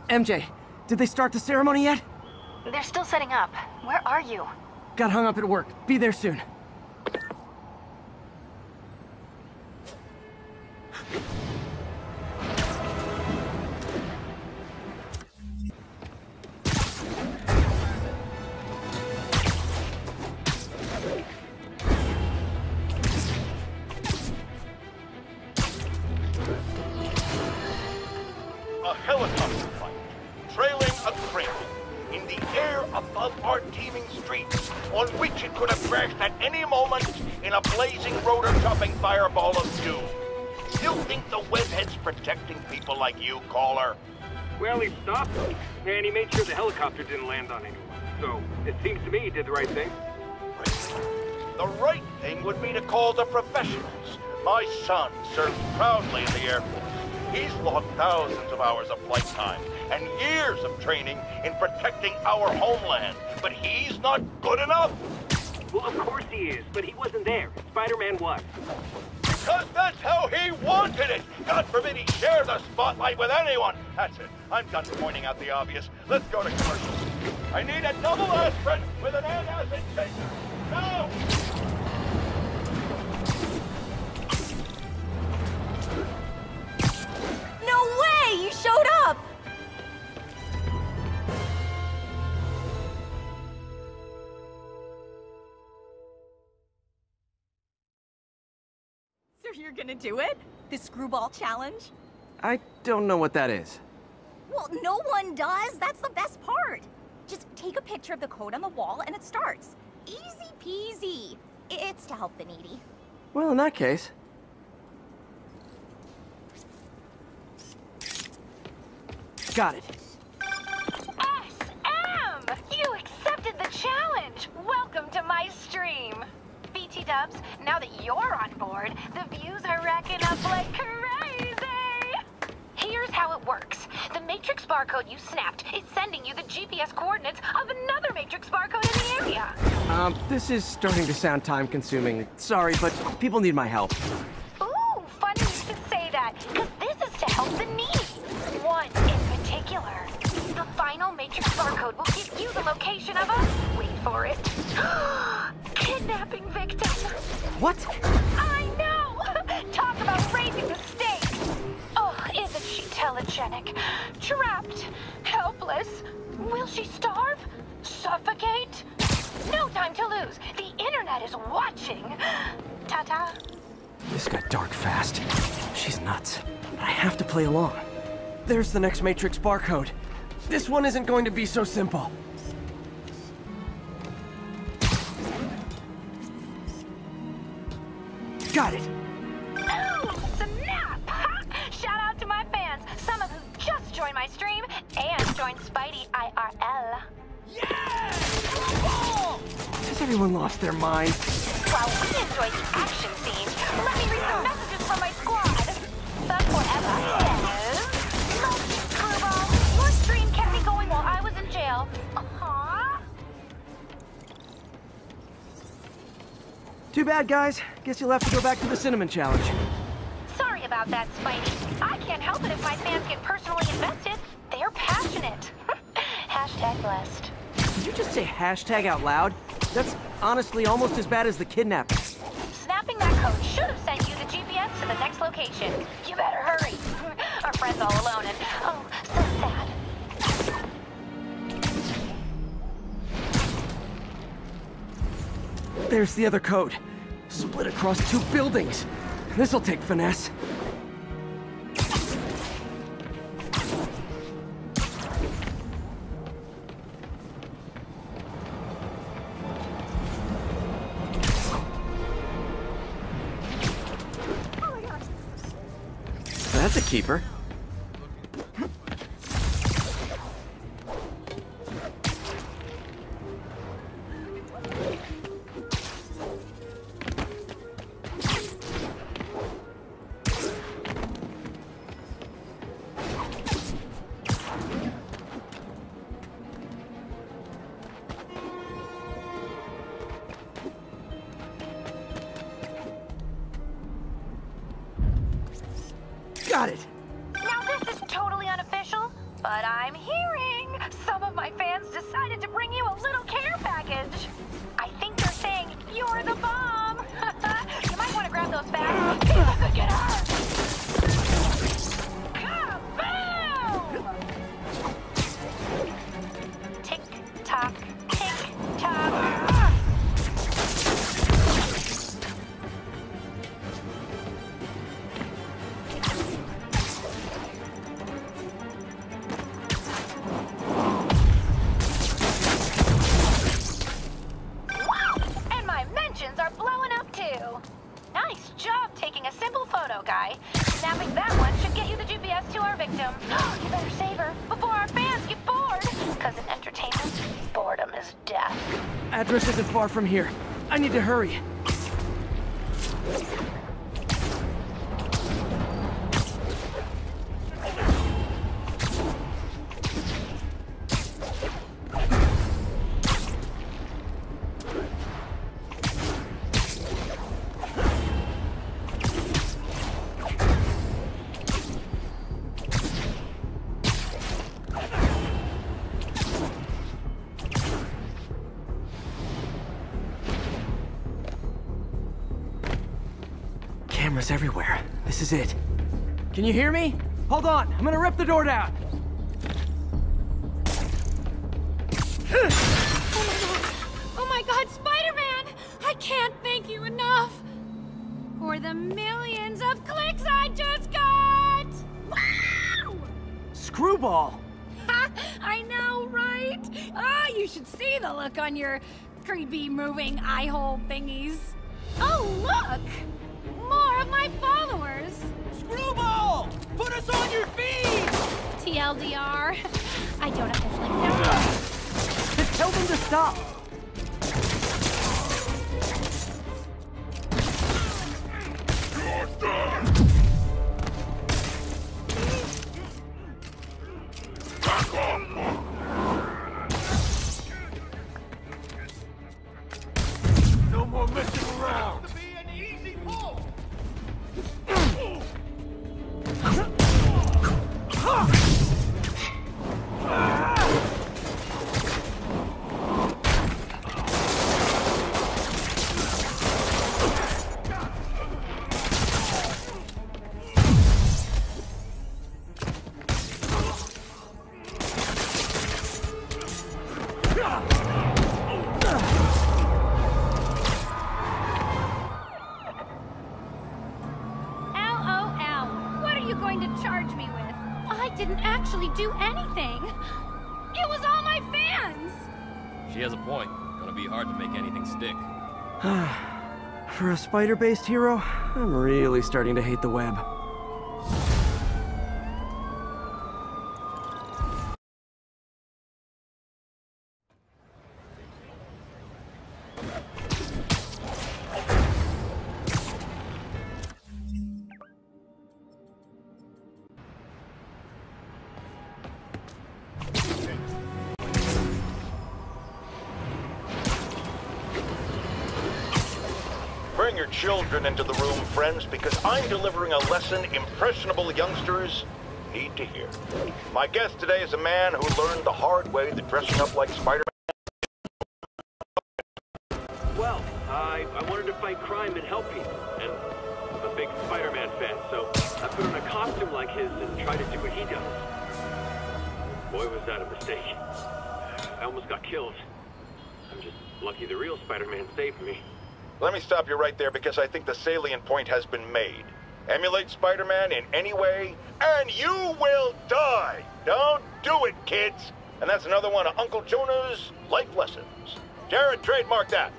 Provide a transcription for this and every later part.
MJ, did they start the ceremony yet? They're still setting up. Where are you? Got hung up at work. Be there soon. A helicopter fight, trailing a crane, in the air above our teeming streets, on which it could have crashed at any moment in a blazing rotor-chopping fireball of doom. Still think the webhead's protecting people like you, caller? Well, he stopped them, and he made sure the helicopter didn't land on anyone. So, it seems to me he did the right thing. The right thing would be to call the professionals. My son serves proudly in the Air Force. He's logged thousands of hours of flight time and years of training in protecting our homeland, but he's not good enough. Well, of course he is, but he wasn't there. Spider-Man was. Because that's how he wanted it! God forbid he share the spotlight with anyone! That's it. I'm done pointing out the obvious. Let's go to commercials. I need a double aspirin with an antacid chaser. Now! No way! You showed up! So you're gonna do it? The screwball challenge? I don't know what that is. Well, no one does. That's the best part. Just take a picture of the code on the wall and it starts. Easy peasy. It's to help the needy. Well, in that case... Got it. SM! You accepted the challenge! Welcome to my stream! BT Dubs, now that you're on board, the views are racking up like crazy! Here's how it works. The Matrix barcode you snapped is sending you the GPS coordinates of another Matrix barcode in the area. This is starting to sound time-consuming. Sorry, but people need my help. Ooh, funny you should say that, because this is to help the needy. One in particular. The final Matrix barcode will give you the location of a... wait for it. Kidnapping victim. What? I know! Talk about raising the stakes. Oh, isn't she telegenic? Trapped. Helpless. Will she starve? Suffocate? No time to lose. The internet is watching. Ta-ta. This got dark fast. She's nuts. But I have to play along. There's the next Matrix barcode. This one isn't going to be so simple. Got it. Oh, snap! Shout out to my fans, some of who just joined my stream and joined Spidey IRL. Yeah! Has everyone lost their mind? While we enjoy the action scenes, let me read some messages from my squad. Thug Forever says, "Love you, Screwball. Your stream kept me going while I was in jail. Aww." Too bad, guys. Guess you'll have to go back to the Cinnamon Challenge. Sorry about that, Spidey. I can't help it if my fans get personally invested. They're passionate. Hashtag blessed. Did you just say hashtag out loud? That's honestly almost as bad as the kidnapping. Snapping that code should have sent you the GPS to the next location. You better hurry. Our friend's all alone and, oh, so sad. There's the other code. Split across 2 buildings. This'll take finesse. That's a keeper. Got it. Now this is totally unofficial, But I'm hearing some of my fans decided to bring you a little care package. I think they're saying you're the bomb. You might want to grab those fast. See if I could get her. Kaboom! Tick tock, tick tock. Are blowing up too. Nice job taking a simple photo, guy. Snapping that one should get you the GPS to our victim. You better save her before our fans get bored. Because in entertainment, boredom is death. Address isn't far from here. I need to hurry. Cameras everywhere. This is it. Can you hear me? Hold on, I'm gonna rip the door down. Oh my god, Spider-Man! I can't thank you enough for the millions of clicks I just got! Wow! Screwball! Ha! I know, right? Ah, you should see the look on your creepy moving eye hole thingies. Oh, look! More of my followers! Screwball! Put us on your feed! TLDR, I don't officially know. Just tell them to stop! No more messing around! To be an easy pull! Do anything. It was all my fans. She has a point. Gonna be hard to make anything stick. For a spider-based hero, I'm really starting to hate the web. Bring your children into the room, friends, because I'm delivering a lesson impressionable youngsters need to hear. My guest today is a man who learned the hard way that dressing up like Spider-Man... Well, I wanted to fight crime and help people, and I'm a big Spider-Man fan, so I put on a costume like his and tried to do what he does. Boy, was that a mistake. I almost got killed. I'm just lucky the real Spider-Man saved me. Let me stop you right there because I think the salient point has been made. Emulate Spider-Man in any way, and you will die! Don't do it, kids! And that's another one of Uncle Jonah's life lessons. Jared, trademark that.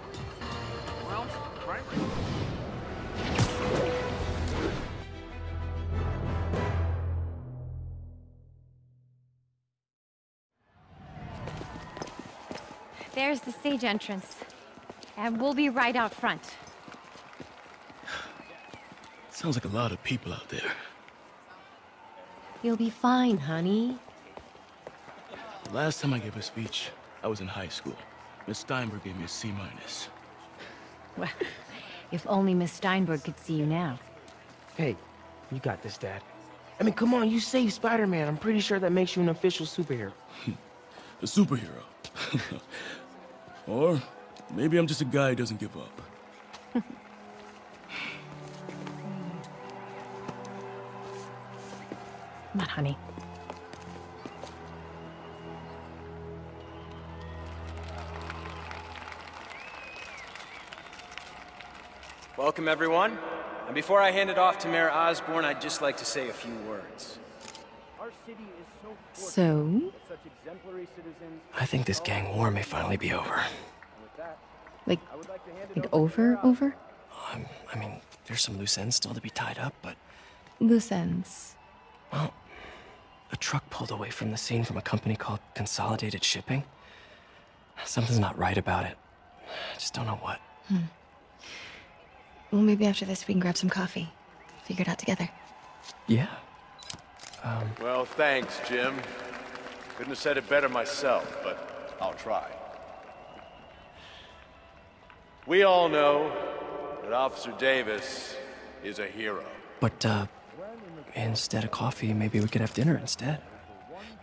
Well, right. There's the stage entrance. And we'll be right out front. Sounds like a lot of people out there. You'll be fine, honey. The last time I gave a speech, I was in high school. Miss Steinberg gave me a C-. Well, if only Miss Steinberg could see you now. Hey, you got this, Dad. I mean, come on, you saved Spider-Man. I'm pretty sure that makes you an official superhero. A superhero. Or maybe I'm just a guy who doesn't give up. Come on, honey. Welcome, everyone. And before I hand it off to Mayor Osborn, I'd just like to say a few words. So? I think this gang war may finally be over. Like over? I mean, there's some loose ends still to be tied up, but... Loose ends. Well, a truck pulled away from the scene from a company called Consolidated Shipping. Something's not right about it. I just don't know what. Well, maybe after this we can grab some coffee. Figure it out together. Yeah. Well, thanks, Jim. Couldn't have said it better myself, but I'll try. We all know that Officer Davis is a hero. But, instead of coffee, maybe we could have dinner instead.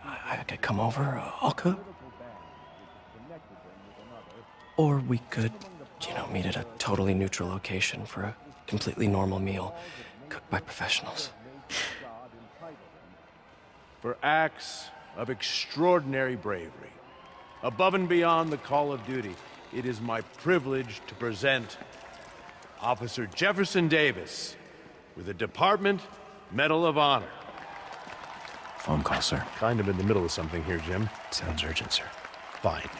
I could come over, I'll cook. Or we could, you know, meet at a totally neutral location for a completely normal meal, cooked by professionals. For acts of extraordinary bravery, above and beyond the call of duty, it is my privilege to present Officer Jefferson Davis with the Department Medal of Honor. Phone call, sir. Kind of in the middle of something here, Jim. Sounds urgent, sir. Fine.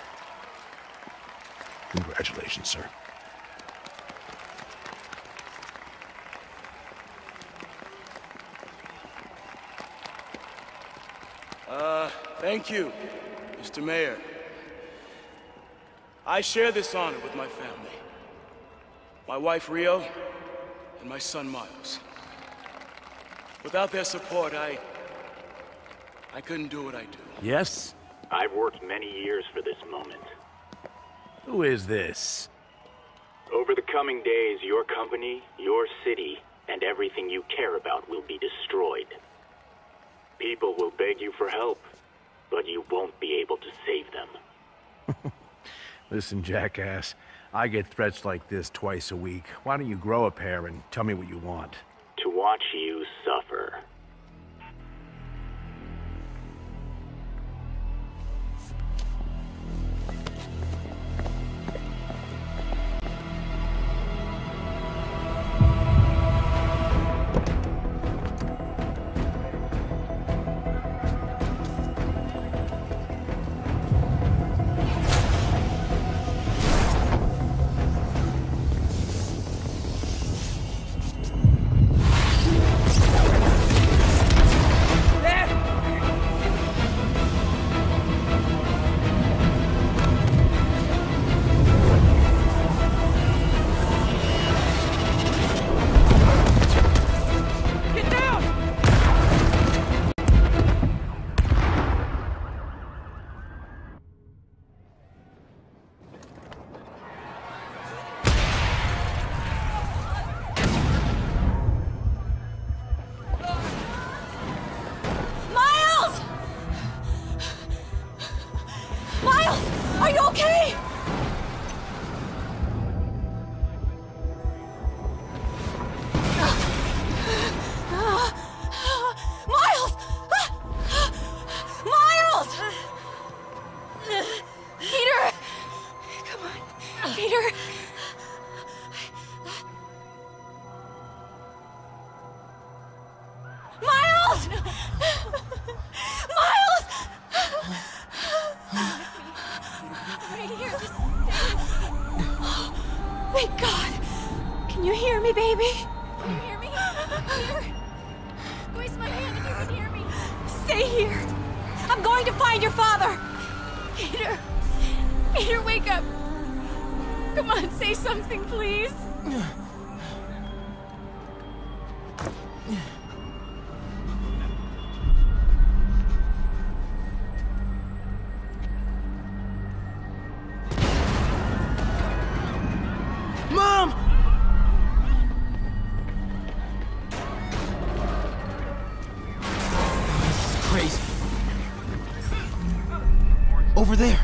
Congratulations, sir. Thank you, Mr. Mayor. I share this honor with my family. My wife, Rio, and my son, Miles. Without their support, I couldn't do what I do. Yes? I've worked many years for this moment. Who is this? Over the coming days, your company, your city, and everything you care about will be destroyed. People will beg you for help, but you won't be able to save them. Listen, jackass, I get threats like this twice a week. Why don't you grow a pair and tell me what you want? To watch you suffer. Over there.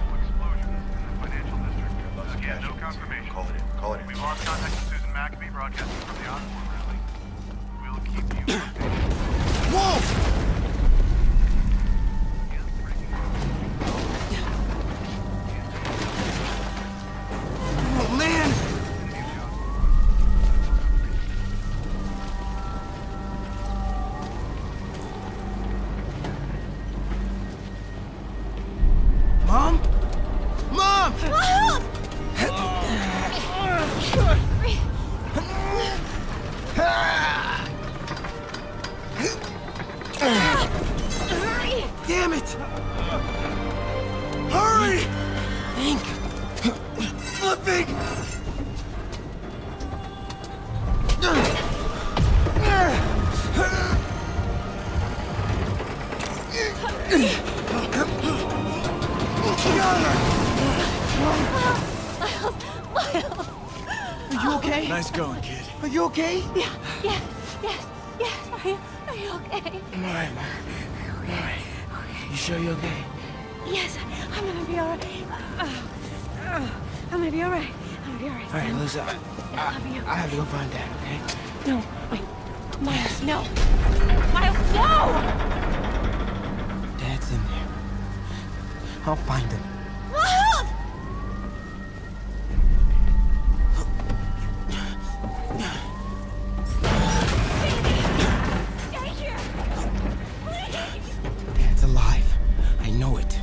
Again, no confirmation. Call it in. We've lost contact with Susan McAfee, broadcasting from the Osborne rally. We'll keep you updated. Whoa! Oh, man! Mom? Mom! Damn it! Hurry! Think. Flipping! Are you okay? Nice going, kid. Are you okay? Yes. Are you okay? I'm alright, Mom. I'm alright. You sure you're okay? Yes, I'm gonna be alright. I'm gonna be alright. I'm gonna be alright. Alright, Lisa. I love you. I have to go find Dad, okay? No, wait. Miles, no. Miles, no! Dad's in there. I'll find him. Miles! Stay here! Please! Dad's alive. I know it.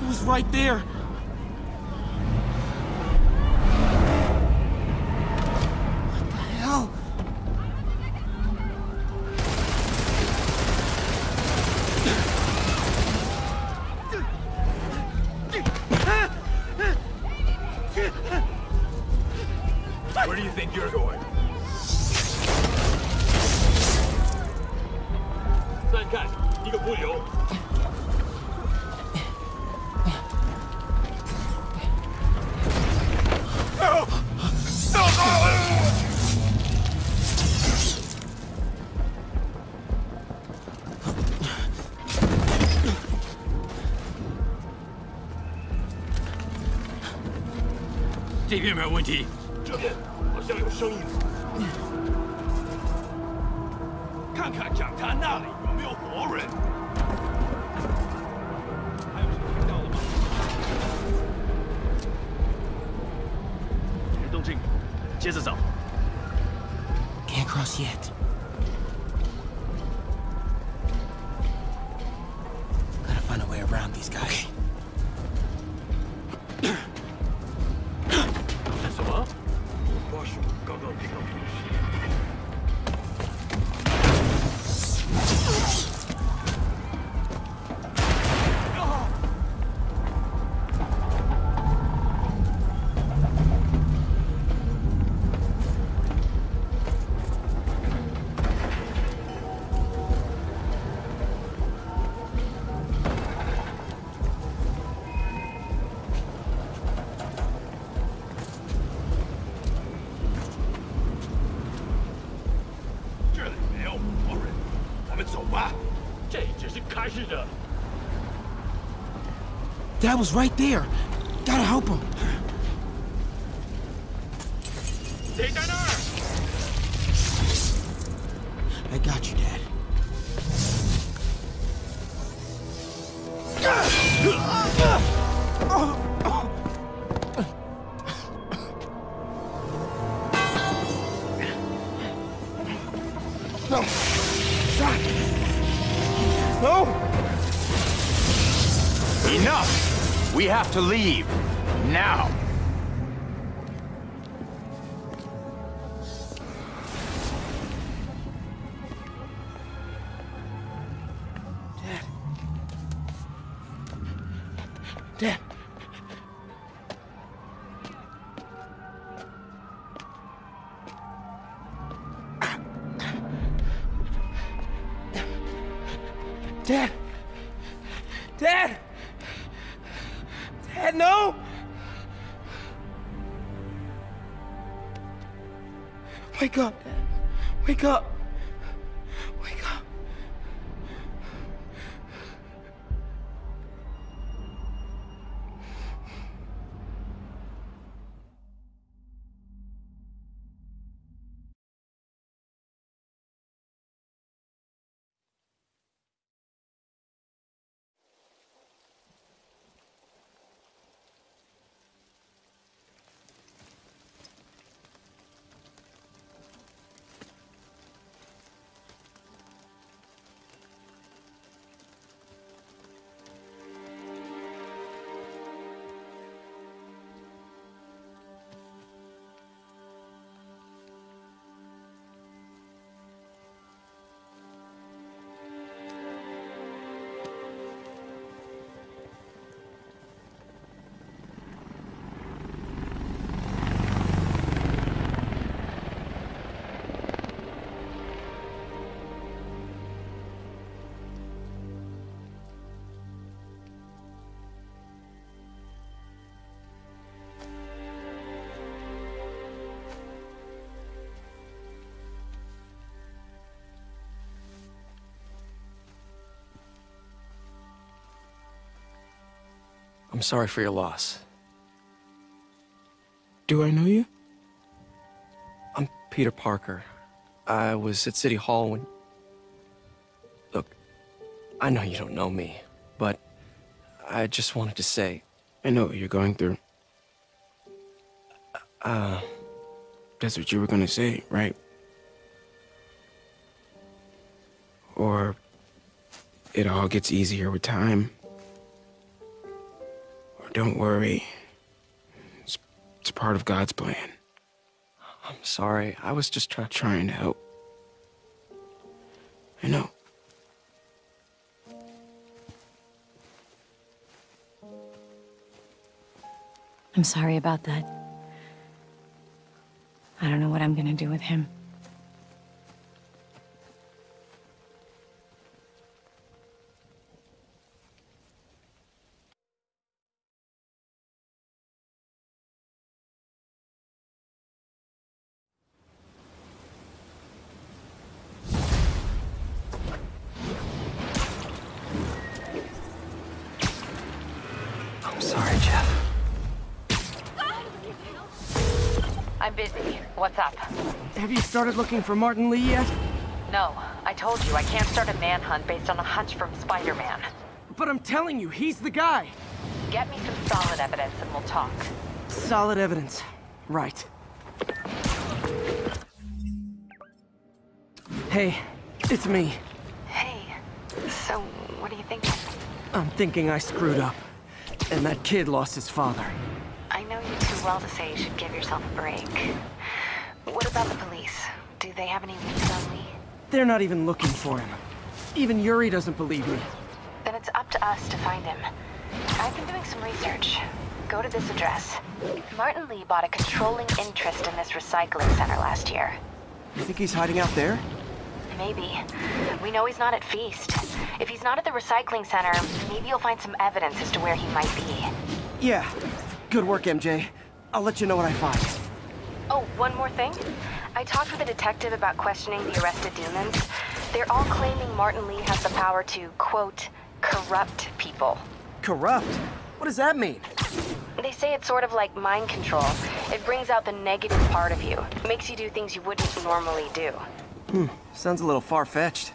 He was right there. What the hell? Where do you think you're going? 三看，一个不留。这边没有问题。这边好像有声音。看看讲台那里有没有活人。还有谁听到了吗？没动静，接着找。Can't cross yet. Gotta find a way around these guys. 什么？或许刚刚听到东西。Dad was right there. Gotta help him. I got you, Dad. No. Stop. No. Enough! We have to leave. Now! Dad. Dad! Dad! Dad, no! Wake up, Dad. Wake up. I'm sorry for your loss. Do I know you? I'm Peter Parker. I was at City Hall when... Look, I know you don't know me, but I just wanted to say... I know what you're going through. That's what you were gonna say, right? Or it all gets easier with time. Or don't worry. It's part of God's plan. I'm sorry. I was just trying to help. I know. I'm sorry about that. I don't know what I'm gonna do with him. I'm sorry, Jeff. I'm busy. What's up? Have you started looking for Martin Lee yet? No, I told you I can't start a manhunt based on a hunch from Spider-Man. But I'm telling you, he's the guy. Get me some solid evidence and we'll talk. Solid evidence. Right. Hey, it's me. Hey, so what are you thinking? I'm thinking I screwed up. And that kid lost his father. I know you too well to say you should give yourself a break. What about the police? Do they have any leads on Lee? They're not even looking for him. Even Yuri doesn't believe me. Then it's up to us to find him. I've been doing some research. Go to this address. Martin Lee bought a controlling interest in this recycling center last year. You think he's hiding out there? Maybe. We know he's not at Feast. If he's not at the recycling center, maybe you'll find some evidence as to where he might be. Yeah. Good work, MJ. I'll let you know what I find. Oh, one more thing. I talked with a detective about questioning the arrested demons. They're all claiming Martin Lee has the power to, quote, corrupt people. Corrupt? What does that mean? They say it's sort of like mind control. It brings out the negative part of you. Makes you do things you wouldn't normally do. Sounds a little far-fetched.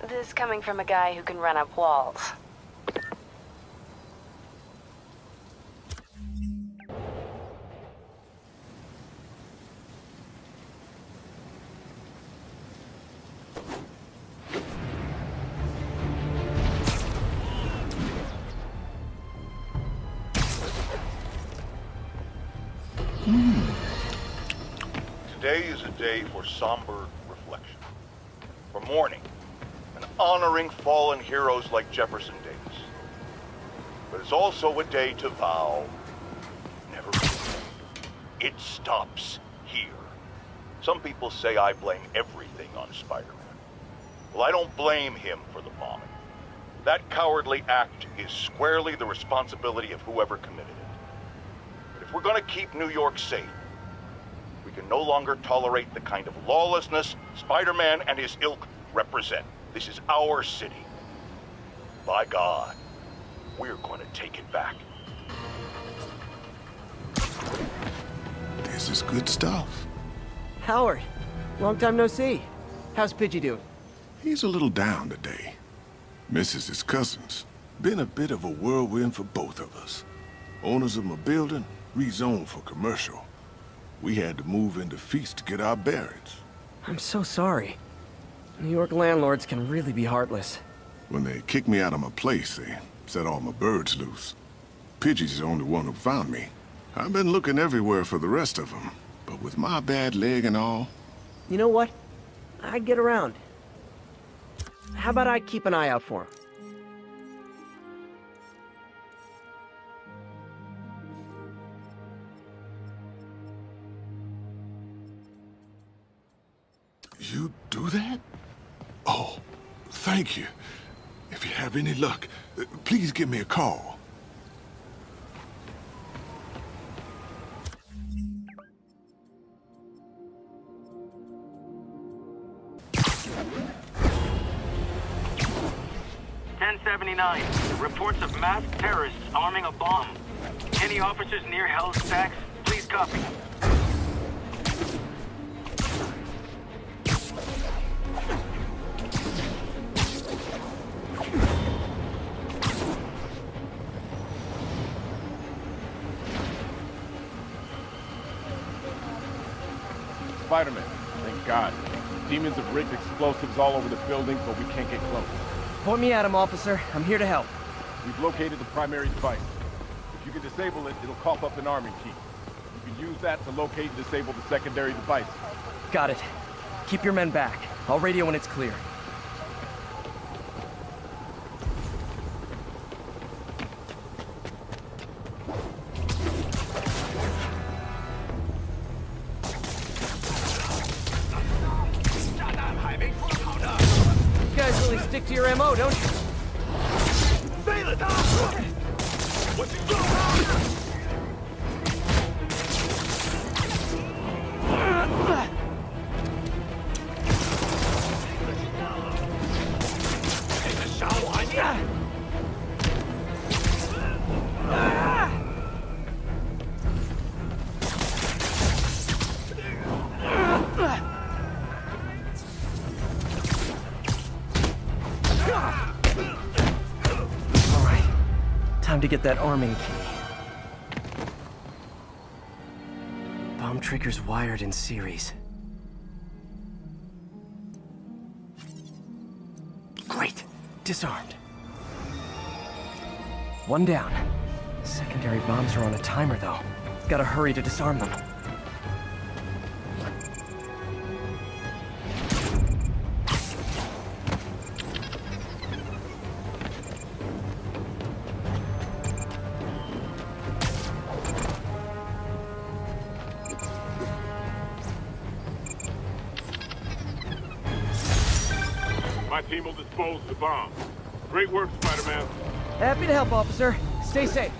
This coming from a guy who can run up walls. Today is a day for somber reflection, for mourning and honoring fallen heroes like Jefferson Davis. But it's also a day to vow, never again. It stops here. Some people say I blame everything on Spider-Man. Well, I don't blame him for the bombing. That cowardly act is squarely the responsibility of whoever committed it. But if we're gonna keep New York safe, we can no longer tolerate the kind of lawlessness Spider-Man and his ilk represent. This is our city. By God, we're going to take it back. This is good stuff. Howard, long time no see. How's Pidgey doing? He's a little down today. Misses his cousins. Been a bit of a whirlwind for both of us. Owners of my building rezoned for commercial. We had to move into Feast to get our bearings. I'm so sorry. New York landlords can really be heartless. When they kicked me out of my place, they set all my birds loose. Pidgey's the only one who found me. I've been looking everywhere for the rest of them, but with my bad leg and all... You know what? I'd get around. How about I keep an eye out for him? You do that? Oh, thank you. If you have any luck, please give me a call. 1079. Reports of masked terrorists arming a bomb. Any officers near Hell's Stacks? Please copy. Spider-Man, thank God. Demons have rigged explosives all over the building, but we can't get close. Point me at him, officer. I'm here to help. We've located the primary device. If you can disable it, it'll cough up an arming key. You can use that to locate and disable the secondary device. Got it. Keep your men back. I'll radio when it's clear. You guys really stick to your MO, don't you? Time to get that arming key. Bomb triggers wired in series. Great. Disarmed. One down. Secondary bombs are on a timer, though. Gotta hurry to disarm them. My team will dispose of the bomb. Great work, Spider-Man. Happy to help, officer. Stay safe.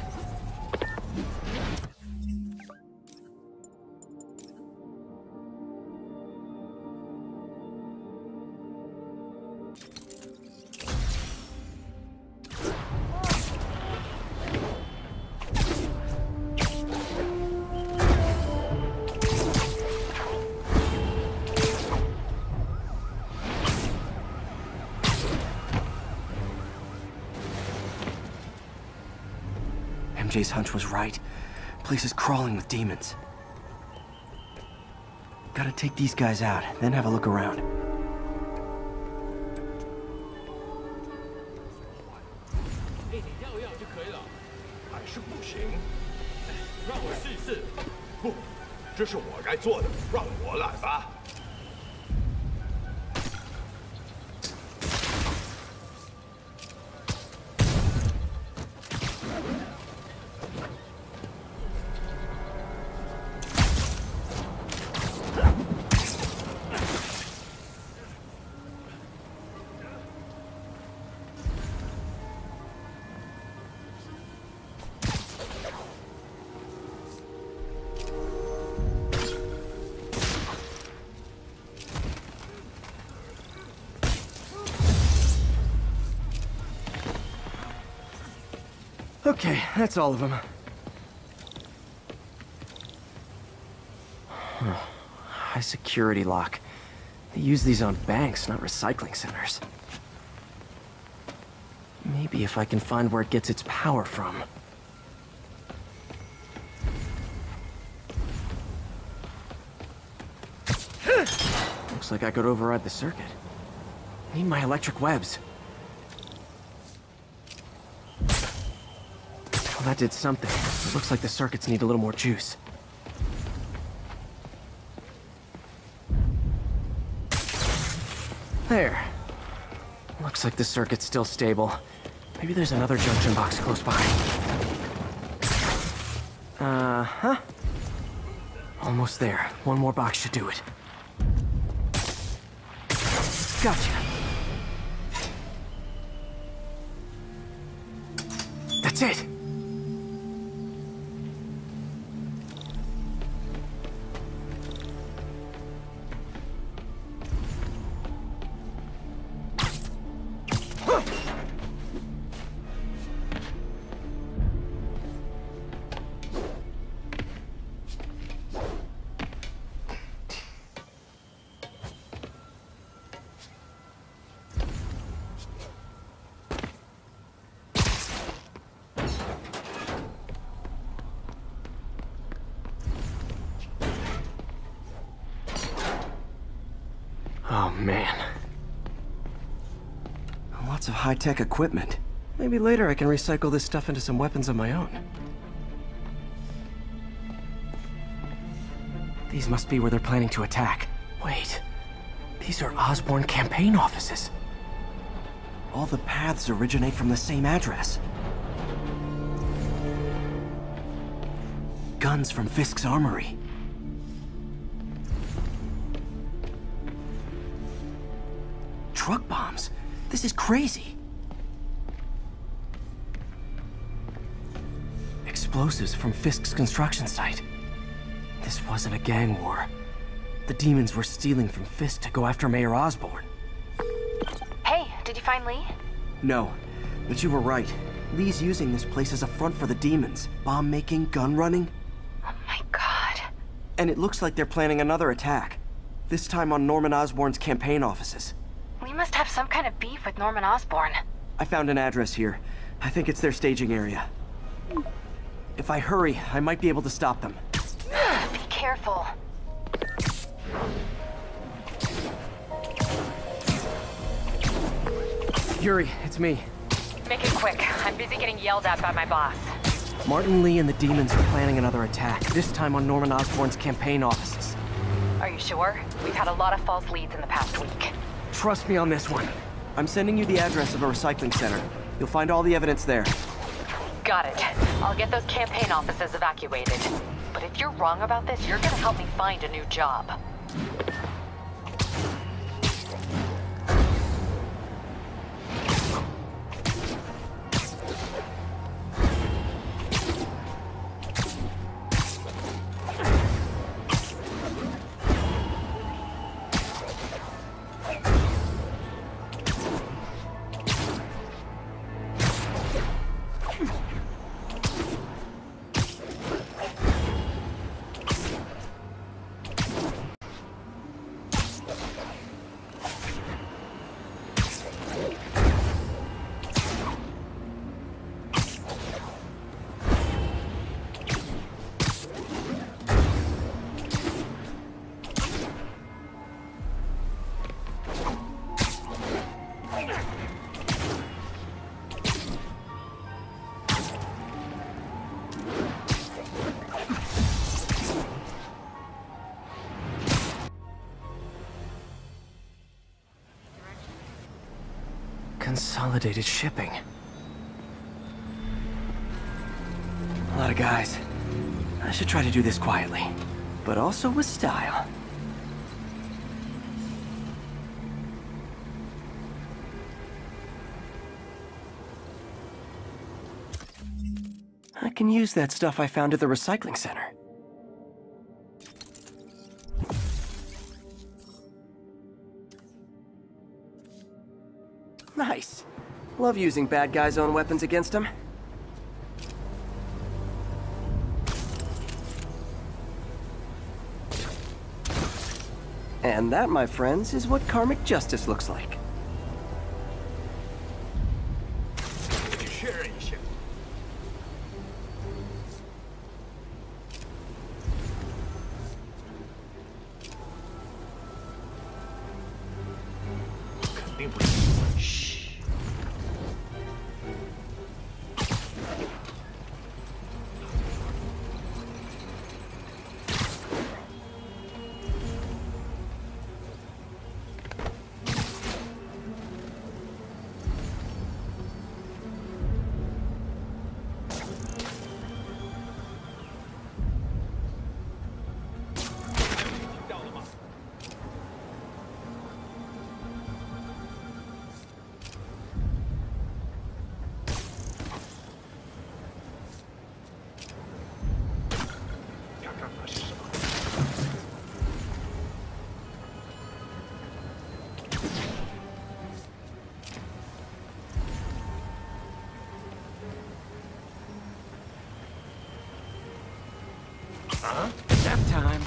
MJ's hunch was right. Place is crawling with demons. Gotta take these guys out, then have a look around. Okay, that's all of them. High security lock. They use these on banks, not recycling centers. Maybe if I can find where it gets its power from. Looks like I could override the circuit. Need my electric webs. Well, that did something. It looks like the circuits need a little more juice. There. Looks like the circuit's still stable. Maybe there's another junction box close by. Uh-huh. Almost there. One more box should do it. Gotcha. That's it. man. Lots of high-tech equipment. Maybe later I can recycle this stuff into some weapons of my own. These must be where they're planning to attack. Wait, these are Osborn campaign offices. All the paths originate from the same address. Guns from Fisk's armory. Truck bombs. This is crazy. Explosives from Fisk's construction site. This wasn't a gang war. The demons were stealing from Fisk to go after Mayor Osborn. Hey, did you find Lee? No, but you were right. Lee's using this place as a front for the demons. Bomb making, gun running. Oh my god. And it looks like they're planning another attack. This time on Norman Osborn's campaign offices. Lee must have some kind of beef with Norman Osborn. I found an address here. I think it's their staging area. If I hurry, I might be able to stop them. Be careful. Yuri, it's me. Make it quick. I'm busy getting yelled at by my boss. Martin Lee and the demons are planning another attack, this time on Norman Osborn's campaign offices. Are you sure? We've had a lot of false leads in the past week. Trust me on this one. I'm sending you the address of a recycling center. You'll find all the evidence there. Got it. I'll get those campaign offices evacuated. But if you're wrong about this, you're gonna help me find a new job. Consolidated shipping. A lot of guys. I should try to do this quietly, but also with style. I can use that stuff I found at the recycling center. Nice. Love using bad guys' own weapons against them. And that, my friends, is what karmic justice looks like. Nap time.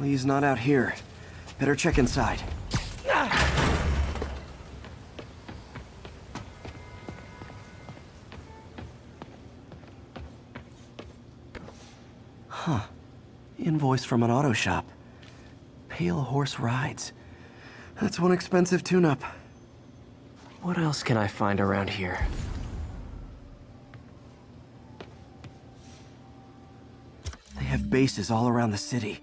Lee's not out here. Better check inside. Huh. Invoice from an auto shop. Pale Horse Rides. That's one expensive tune-up. What else can I find around here? They have bases all around the city.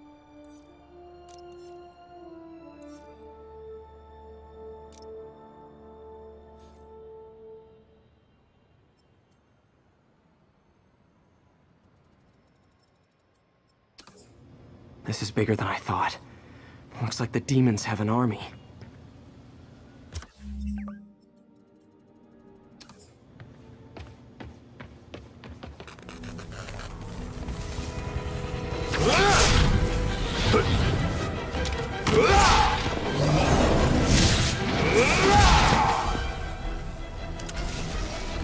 This is bigger than I thought. Looks like the demons have an army.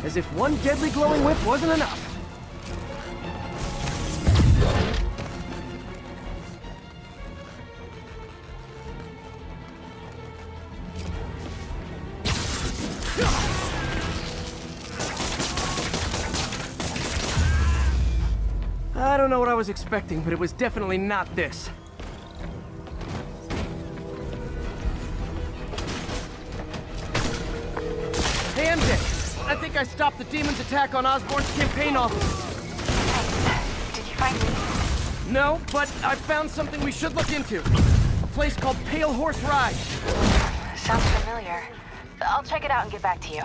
As if one deadly glowing whip wasn't enough. I don't know what I was expecting, but it was definitely not this. Hey, MJ, I think I stopped the demon's attack on Osborn's campaign office. Thanks. Did you find me? No, but I found something we should look into. A place called Pale Horse Ride. Sounds familiar. I'll check it out and get back to you.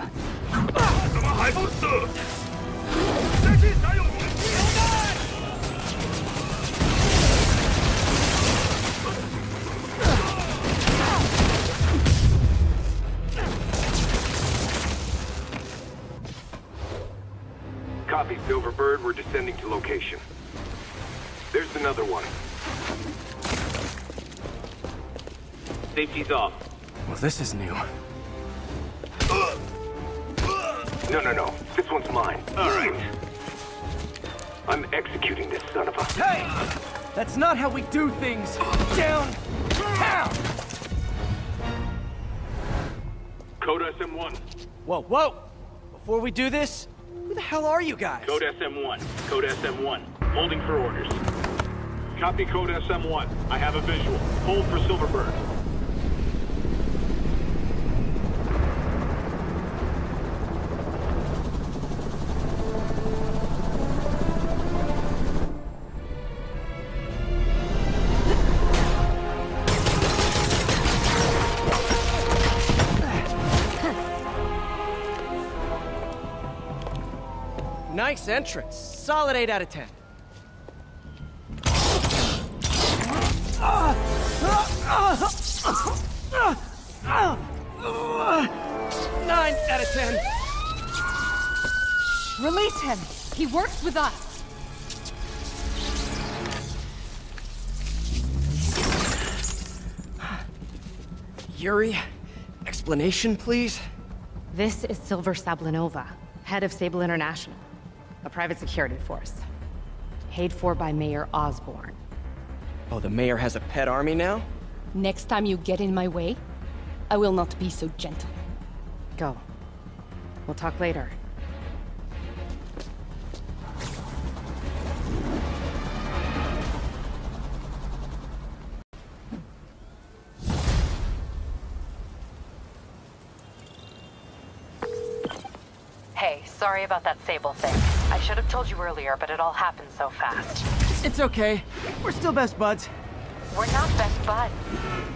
Copy, Silverbird. We're descending to location. There's another one. Safety's off. Well, this is new. No. This one's mine. All right. I'm executing this son of a... Hey! That's not how we do things. Down! Down! Code SM1. Whoa! Before we do this, who the hell are you guys? Code SM1. Code SM1. Holding for orders. Copy Code SM1. I have a visual. Hold for Silverbird. Nice entrance. Solid 8 out of 10. 9 out of 10. Release him. He works with us. Yuri, explanation, please? This is Silver Sablinova, head of Sable International, a private security force. Paid for by Mayor Osborn. Oh, the mayor has a pet army now? Next time you get in my way, I will not be so gentle. Go. We'll talk later. Hey, sorry about that Sable thing. I should have told you earlier, but it all happened so fast. It's okay. We're still best buds. We're not best buds.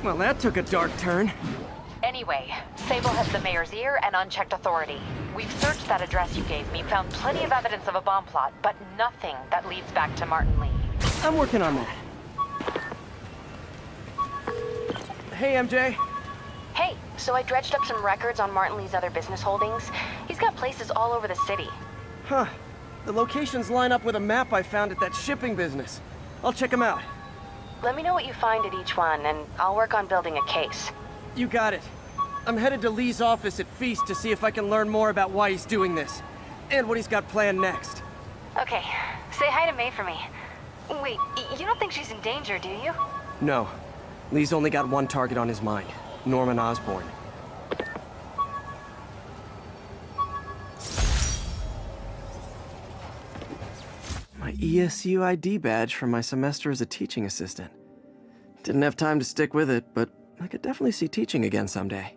Well, that took a dark turn. Anyway, Sable has the mayor's ear and unchecked authority. We've searched that address you gave me, found plenty of evidence of a bomb plot, but nothing that leads back to Martin Lee. I'm working on that. Hey, MJ. Hey, so I dredged up some records on Martin Lee's other business holdings. He's got places all over the city. Huh. The locations line up with a map I found at that shipping business. I'll check them out. Let me know what you find at each one, and I'll work on building a case. You got it. I'm headed to Lee's office at Feast to see if I can learn more about why he's doing this. And what he's got planned next. Okay, say hi to May for me. Wait, you don't think she's in danger, do you? No. Lee's only got one target on his mind. Norman Osborn. My ESU ID badge from my semester as a teaching assistant. Didn't have time to stick with it, but I could definitely see teaching again someday.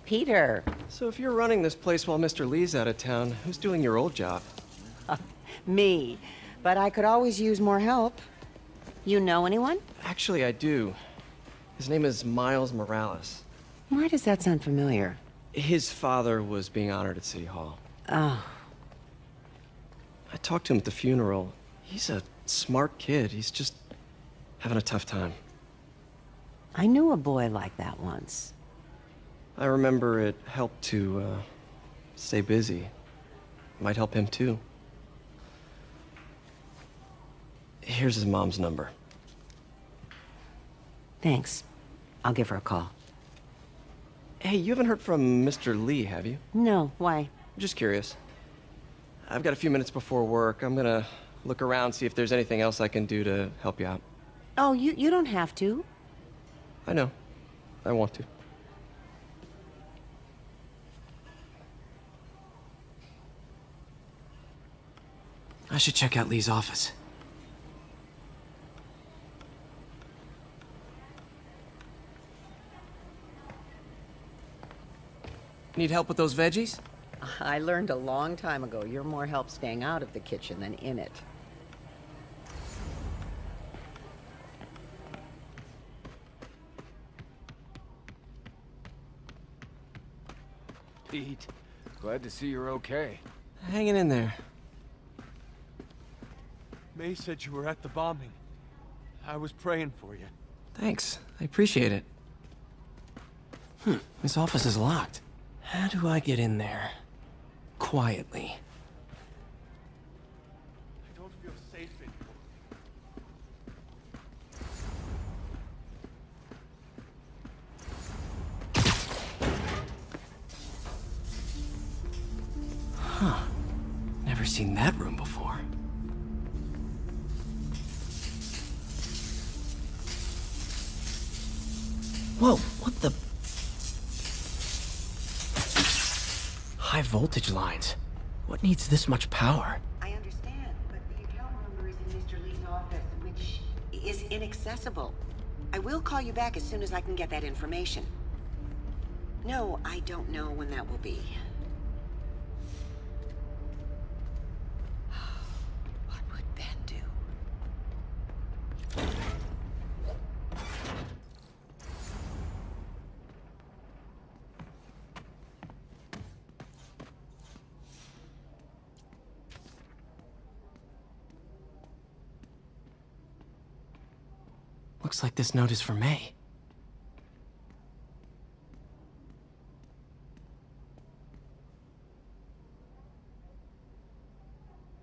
Peter. So if you're running this place while Mr. Lee's out of town, who's doing your old job? Me. But I could always use more help. You know anyone? Actually, I do. His name is Miles Morales. Why does that sound familiar? His father was being honored at City Hall. Oh. I talked to him at the funeral. He's a smart kid. He's just having a tough time. I knew a boy like that once. I remember it helped to, stay busy. Might help him, too. Here's his mom's number. Thanks. I'll give her a call. Hey, you haven't heard from Mr. Lee, have you? No, why? Just curious. I've got a few minutes before work. I'm gonna look around, see if there's anything else I can do to help you out. Oh, you don't have to. I know. I want to. I should check out Lee's office. Need help with those veggies? I learned a long time ago you're more help staying out of the kitchen than in it. Pete, glad to see you're okay. Hanging in there. May said you were at the bombing. I was praying for you. Thanks. I appreciate it. This office is locked. How do I get in there? Quietly. I don't feel safe anymore. Huh. Never seen that room before. Whoa, what the? High voltage lines. What needs this much power? I understand, but the account number is in Mr. Lee's office, which is inaccessible. I will call you back as soon as I can get that information. No, I don't know when that will be. What would Ben do? Looks like this note is for May.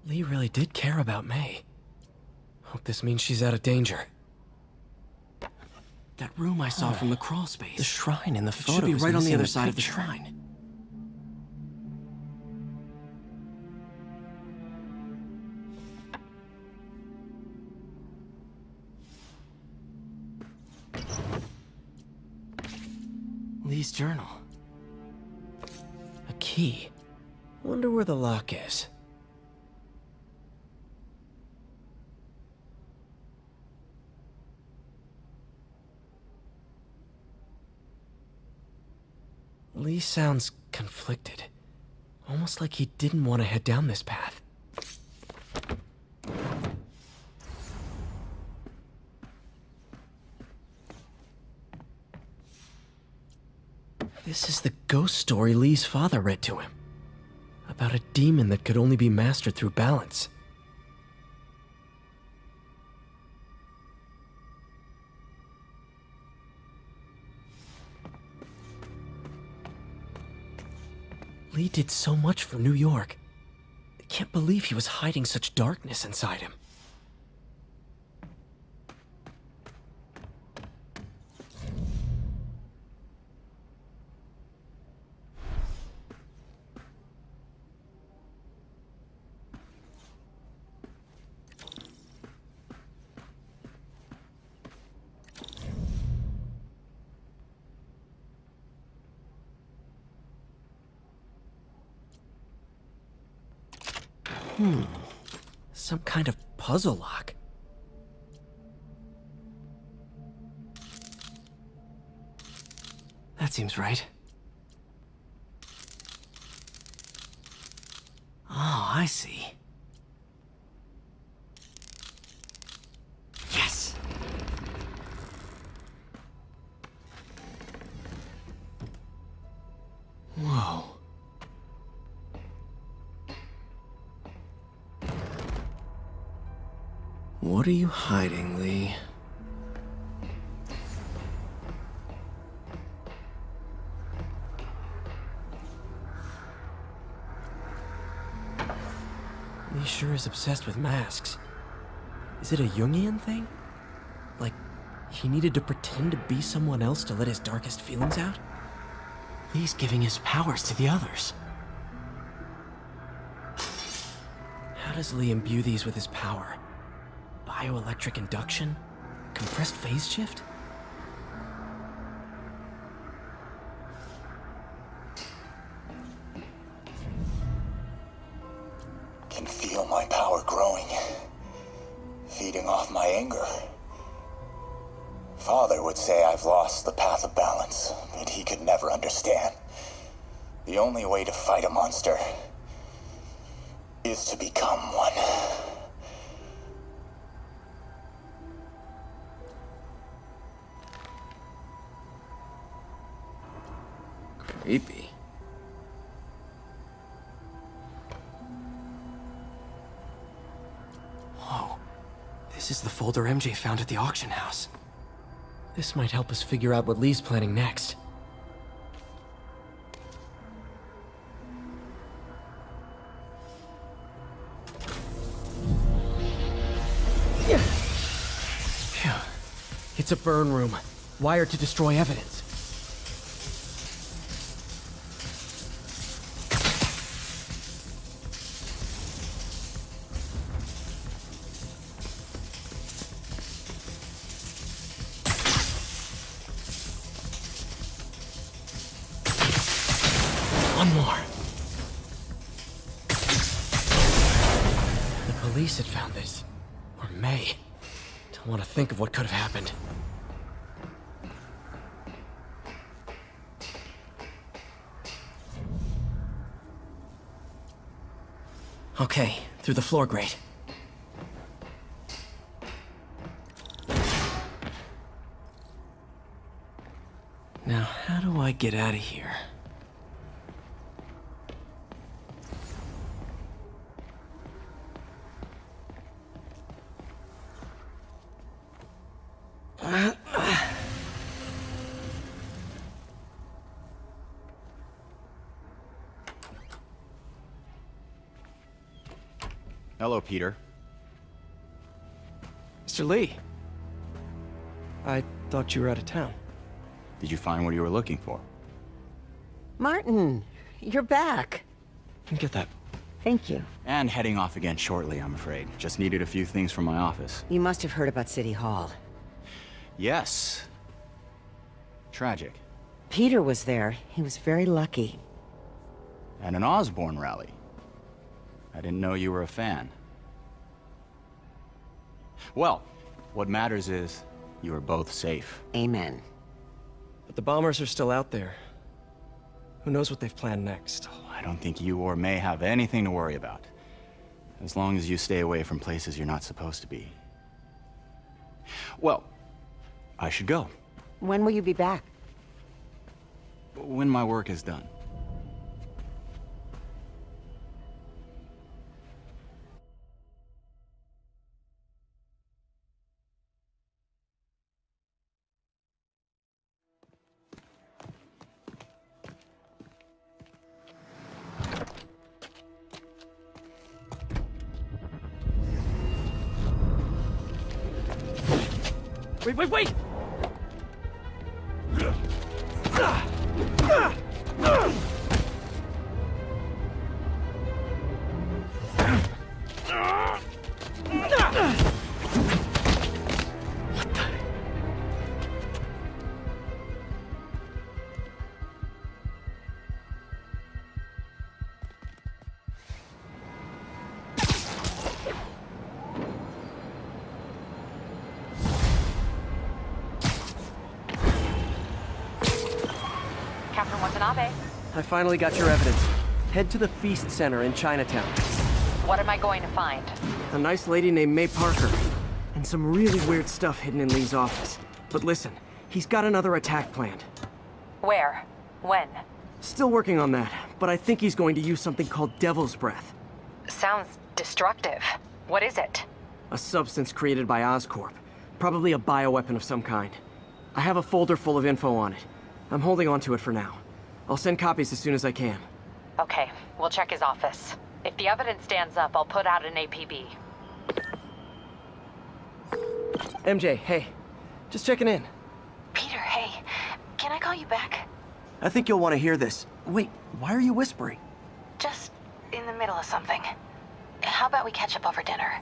Lee really did care about May. Hope this means she's out of danger. That room I saw from the crawl space. The shrine in the photo should be right on the other side of the shrine. Lee's journal. A key. Wonder where the lock is. Lee sounds conflicted. Almost like he didn't want to head down this path. This is the ghost story Lee's father read to him. About a demon that could only be mastered through balance. Lee did so much for New York. I can't believe he was hiding such darkness inside him. Some kind of puzzle lock. That seems right. Oh, I see. Yes! Whoa. What are you hiding, Lee? Lee sure is obsessed with masks. Is it a Jungian thing? Like, he needed to pretend to be someone else to let his darkest feelings out? Lee's giving his powers to the others. How does Lee imbue these with his power? Bioelectric induction? Compressed phase shift? Can feel my power growing, feeding off my anger. Father would say I've lost the path of balance, but he could never understand. The only way to fight a monster is to become one. Creepy. Whoa. This is the folder MJ found at the auction house. This might help us figure out what Lee's planning next. Phew. It's a burn room, wired to destroy evidence. One more. The police had found this. Or may. Don't want to think of what could have happened. Okay, through the floor grate. Now, how do I get out of here? Hello, Peter. Mr. Lee. I thought you were out of town. Did you find what you were looking for? Martin, you're back. Get that. Thank you. And heading off again shortly, I'm afraid. Just needed a few things from my office. You must have heard about City Hall. Yes. Tragic. Peter was there. He was very lucky. At an Osborn rally. I didn't know you were a fan. Well, what matters is you are both safe. Amen. But the bombers are still out there. Who knows what they've planned next? I don't think you or May have anything to worry about. As long as you stay away from places you're not supposed to be. Well, I should go. When will you be back? When my work is done. Wait! I finally got your evidence. Head to the Feast Center in Chinatown. What am I going to find? A nice lady named May Parker. And some really weird stuff hidden in Lee's office. But listen, he's got another attack planned. Where? When? Still working on that, but I think he's going to use something called Devil's Breath. Sounds destructive. What is it? A substance created by Oscorp. Probably a bioweapon of some kind. I have a folder full of info on it. I'm holding on to it for now. I'll send copies as soon as I can. Okay, we'll check his office. If the evidence stands up, I'll put out an APB. MJ, hey. Just checking in. Peter, hey. Can I call you back? I think you'll want to hear this. Wait, why are you whispering? Just in the middle of something. How about we catch up over dinner?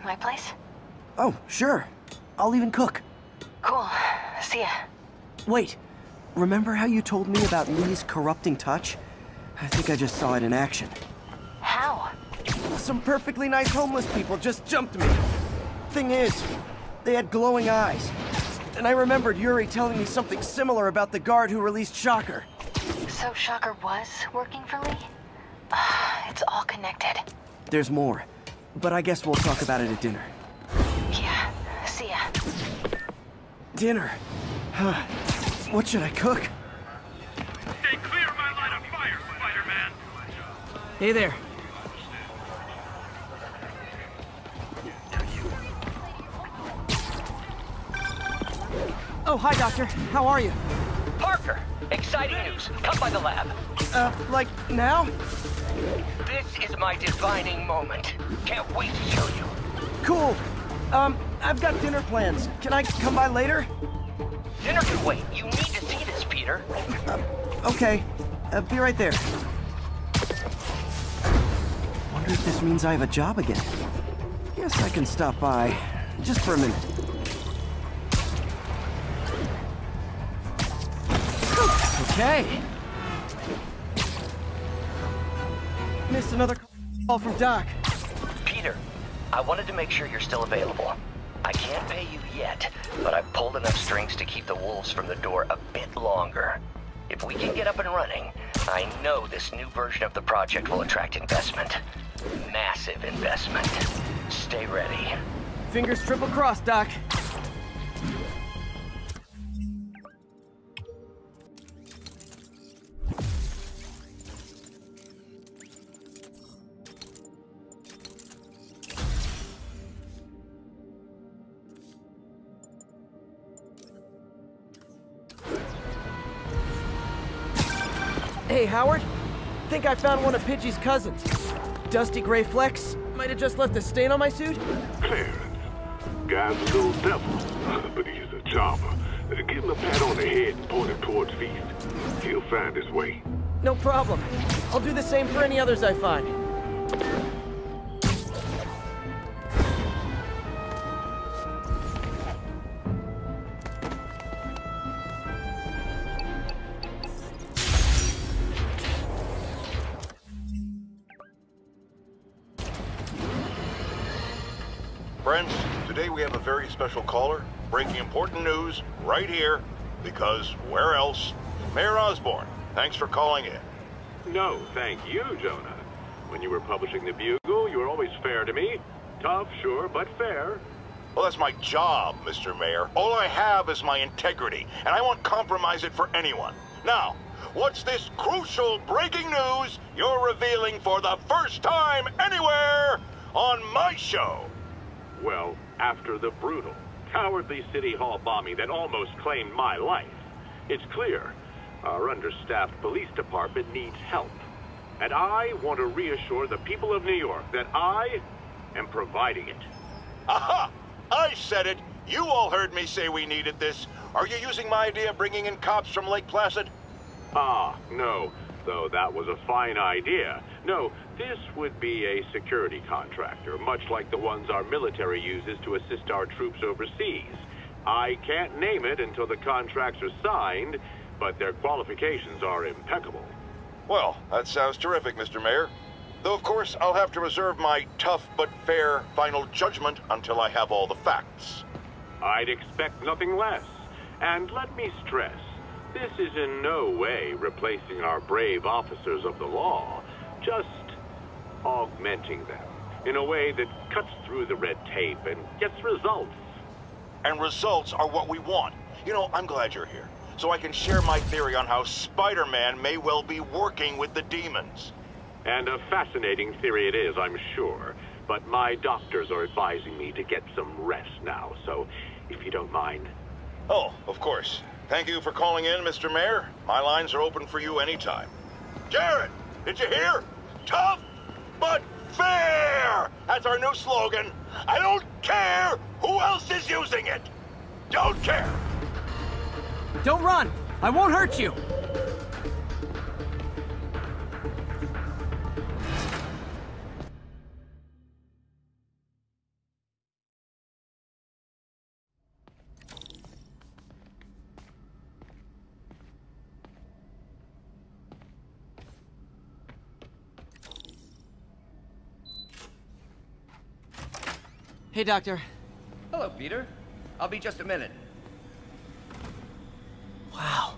My place? Oh, sure. I'll even cook. Cool. See ya. Wait. Remember how you told me about Lee's corrupting touch? I think I just saw it in action. How? Some perfectly nice homeless people just jumped me. Thing is, they had glowing eyes. And I remembered Yuri telling me something similar about the guard who released Shocker. So Shocker was working for Lee? It's all connected. There's more, but I guess we'll talk about it at dinner. Yeah, see ya. Dinner? What should I cook? Stay clear of my line of fire, Spider-Man! Hey there. Oh, hi, Doctor. How are you? Parker! Exciting news. Come by the lab. Like now? This is my defining moment. Can't wait to show you. Cool. I've got dinner plans. Can I come by later? Dinner can wait. You need to see this, Peter. Okay. Be right there. Wonder if this means I have a job again. Guess I can stop by. Just for a minute. Okay. Missed another call from Doc. Peter, I wanted to make sure you're still available. I can't pay you yet, but I've pulled enough strings to keep the wolves from the door a bit longer. If we can get up and running, I know this new version of the project will attract investment. Massive investment. Stay ready. Fingers triple crossed, Doc. Hey, Howard. Think I found one of Pidgey's cousins. Dusty gray flecks. Might have just left a stain on my suit. Clarence. Guy's a little devil, but he's a charmer. Give him a pat on the head and point him towards Feast. He'll find his way. No problem. I'll do the same for any others I find. Friends, today we have a very special caller, breaking important news right here, because where else? Mayor Osborn, thanks for calling in. No, thank you, Jonah. When you were publishing the Bugle, you were always fair to me. Tough, sure, but fair. Well, that's my job, Mr. Mayor. All I have is my integrity, and I won't compromise it for anyone. Now, what's this crucial breaking news you're revealing for the first time anywhere on my show? Well, after the brutal, cowardly City Hall bombing that almost claimed my life, it's clear our understaffed police department needs help. And I want to reassure the people of New York that I am providing it. Aha! I said it! You all heard me say we needed this. Are you using my idea of bringing in cops from Lake Placid? Ah, no. Though that was a fine idea. No, this would be a security contractor, much like the ones our military uses to assist our troops overseas. I can't name it until the contracts are signed, but their qualifications are impeccable. Well, that sounds terrific, Mr. Mayor. Though, of course, I'll have to reserve my tough but fair final judgment until I have all the facts. I'd expect nothing less. And let me stress, this is in no way replacing our brave officers of the law, just augmenting them in a way that cuts through the red tape and gets results. And results are what we want. You know, I'm glad you're here, so I can share my theory on how Spider-Man may well be working with the demons. And a fascinating theory it is, I'm sure. But my doctors are advising me to get some rest now, so if you don't mind. Oh, of course. Thank you for calling in, Mr. Mayor. My lines are open for you anytime. Jared, did you hear? Tough but fair! That's our new slogan. I don't care who else is using it. Don't care. Don't run! I won't hurt you! Hey, Doctor. Hello, Peter. I'll be just a minute. Wow.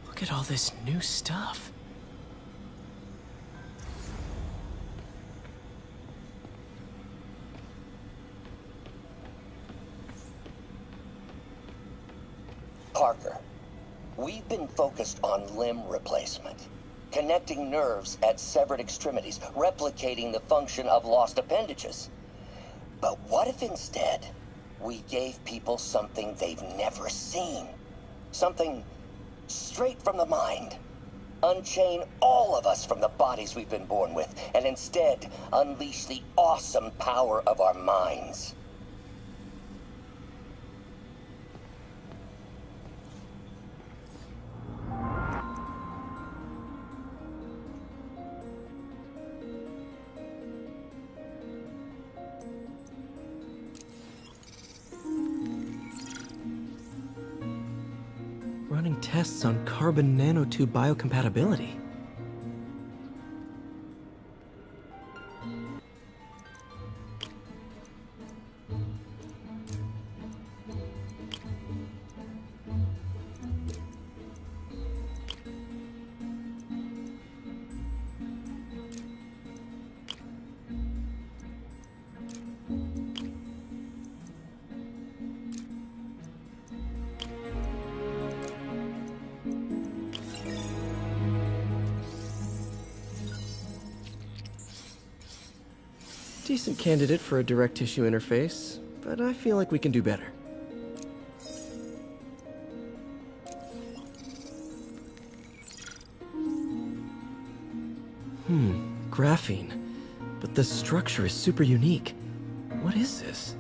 Look at all this new stuff. Parker, we've been focused on limb replacement, connecting nerves at severed extremities, replicating the function of lost appendages. But what if instead we gave people something they've never seen? Something straight from the mind. Unchain all of us from the bodies we've been born with, and instead unleash the awesome power of our minds. Running tests on carbon nanotube biocompatibility. Decent candidate for a direct tissue interface, but I feel like we can do better. Graphene. But the structure is super unique. What is this?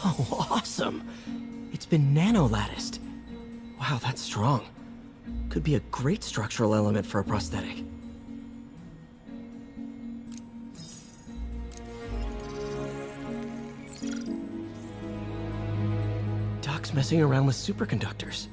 Oh, awesome! It's been nano-latticed. Wow, that's strong. Could be a great structural element for a prosthetic. Doc's messing around with superconductors.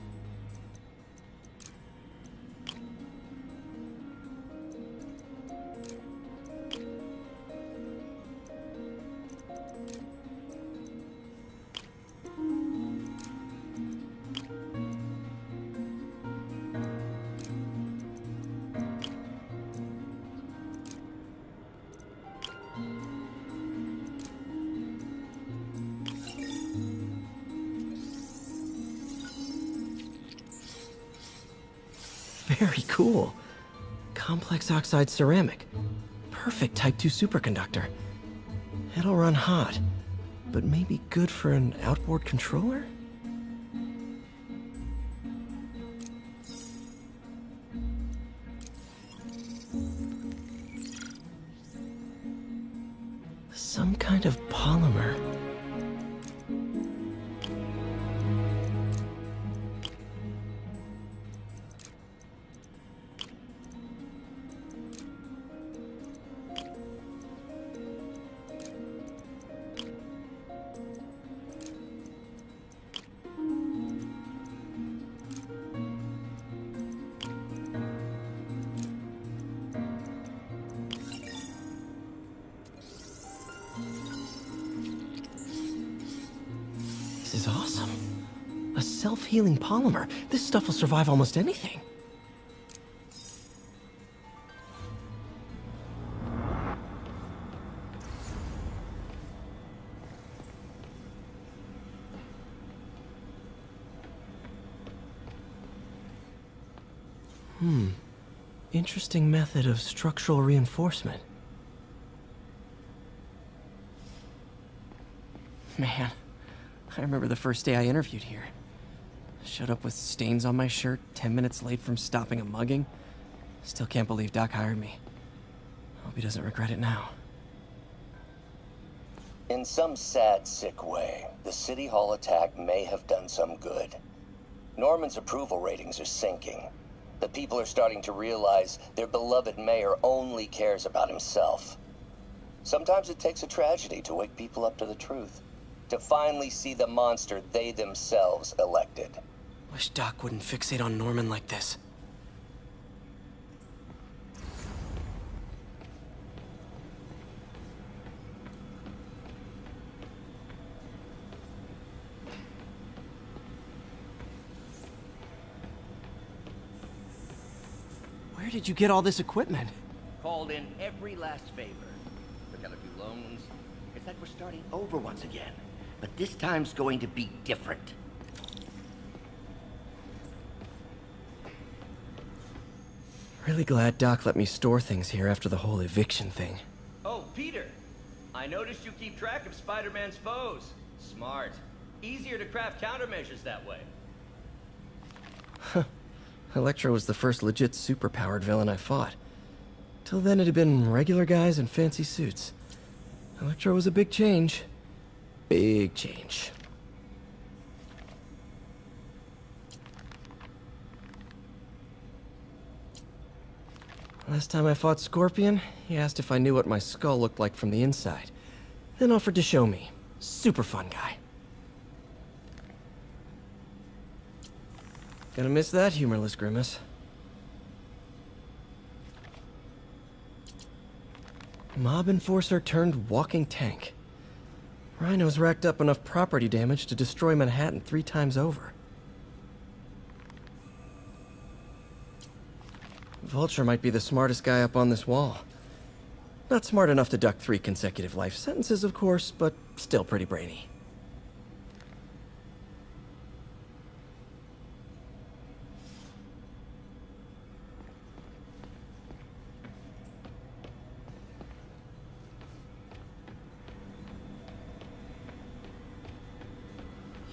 Very cool. Complex oxide ceramic. Perfect Type 2 superconductor. It'll run hot, but maybe good for an outboard controller? Some kind of polymer. This is awesome. A self-healing polymer. This stuff will survive almost anything. Interesting method of structural reinforcement. Man, I remember the first day I interviewed here. Showed up with stains on my shirt, 10 minutes late from stopping a mugging. Still can't believe Doc hired me. Hope he doesn't regret it now. In some sad, sick way, the City Hall attack may have done some good. Norman's approval ratings are sinking. The people are starting to realize their beloved mayor only cares about himself. Sometimes it takes a tragedy to wake people up to the truth. To finally see the monster they themselves elected. Wish Doc wouldn't fixate on Norman like this. Where did you get all this equipment? Called in every last favor. Took out a few loans. It's like we're starting over once again. But this time's going to be different. Really glad Doc let me store things here after the whole eviction thing. Oh, Peter! I noticed you keep track of Spider-Man's foes. Smart. Easier to craft countermeasures that way. Huh. Electro was the first legit superpowered villain I fought. Till then it had been regular guys in fancy suits. Electro was a big change. Big change. Last time I fought Scorpion, he asked if I knew what my skull looked like from the inside. Then offered to show me. Super fun guy. Gonna miss that humorless grimace. Mob enforcer turned walking tank. Rhino's racked up enough property damage to destroy Manhattan 3 times over. Vulture might be the smartest guy up on this wall. Not smart enough to duck 3 consecutive life sentences, of course, but still pretty brainy.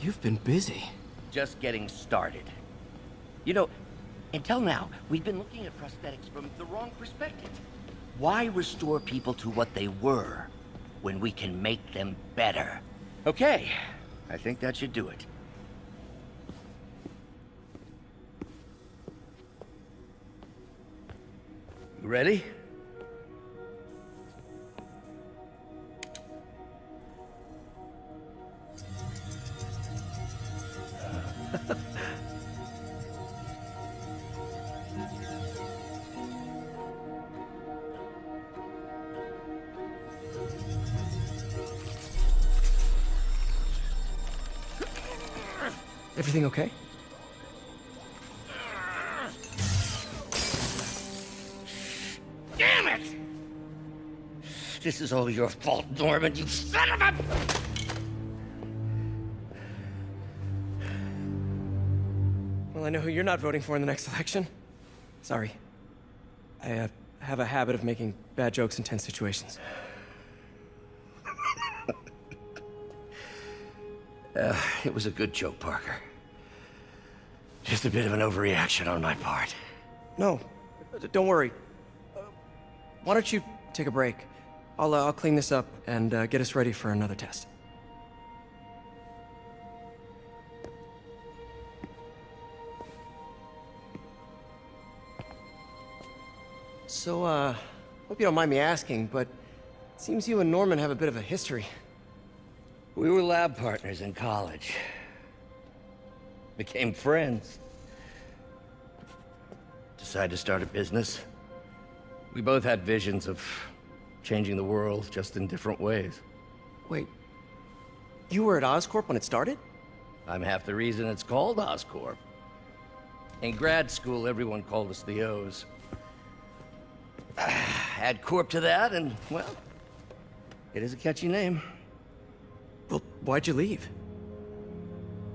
You've been busy. Just getting started. You know, until now, we've been looking at prosthetics from the wrong perspective. Why restore people to what they were when we can make them better? Okay, I think that should do it. You ready? Everything okay? Damn it! This is all your fault, Norman, you son of a... Well, I know who you're not voting for in the next election. Sorry. I have a habit of making bad jokes in tense situations. It was a good joke, Parker. Just a bit of an overreaction on my part. No, don't worry. Why don't you take a break? I'll clean this up and get us ready for another test. So, hope you don't mind me asking, but it seems you and Norman have a bit of a history. We were lab partners in college. Became friends. Decided to start a business. We both had visions of changing the world, just in different ways. Wait, you were at Oscorp when it started? I'm half the reason it's called Oscorp. In grad school, everyone called us the O's. Add Corp to that, and, well, it is a catchy name. Well, why'd you leave?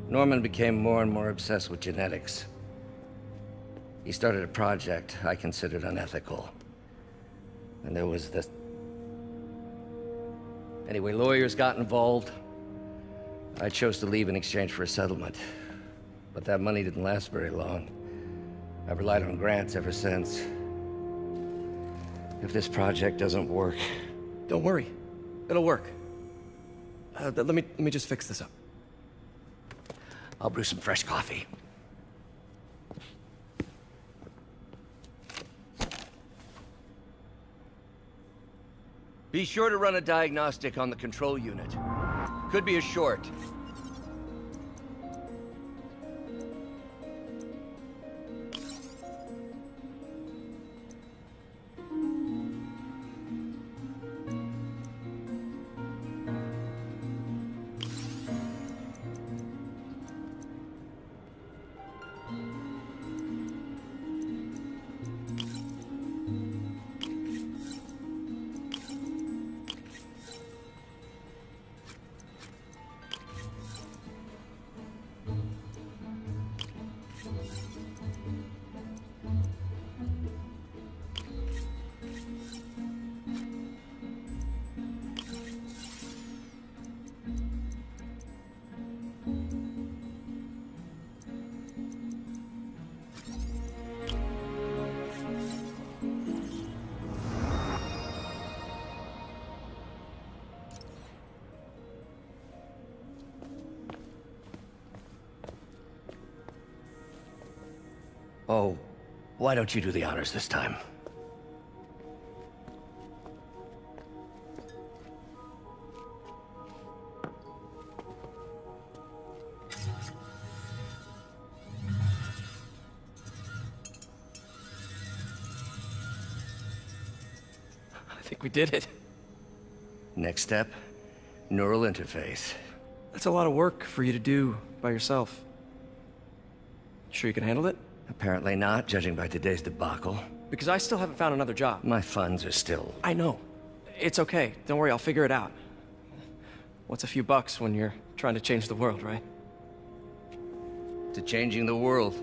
Norman became more and more obsessed with genetics. He started a project I considered unethical. And there was this... Anyway, lawyers got involved. I chose to leave in exchange for a settlement. But that money didn't last very long. I've relied on grants ever since. If this project doesn't work... Don't worry. It'll work. Let me just fix this up. I'll brew some fresh coffee. Be sure to run a diagnostic on the control unit. Could be a short. Oh, why don't you do the honors this time? I think we did it. Next step, neural interface. That's a lot of work for you to do by yourself. Sure you can handle it? Apparently not, judging by today's debacle. Because I still haven't found another job. My funds are still... I know. It's okay. Don't worry, I'll figure it out. What's a few bucks when you're trying to change the world, right? To changing the world.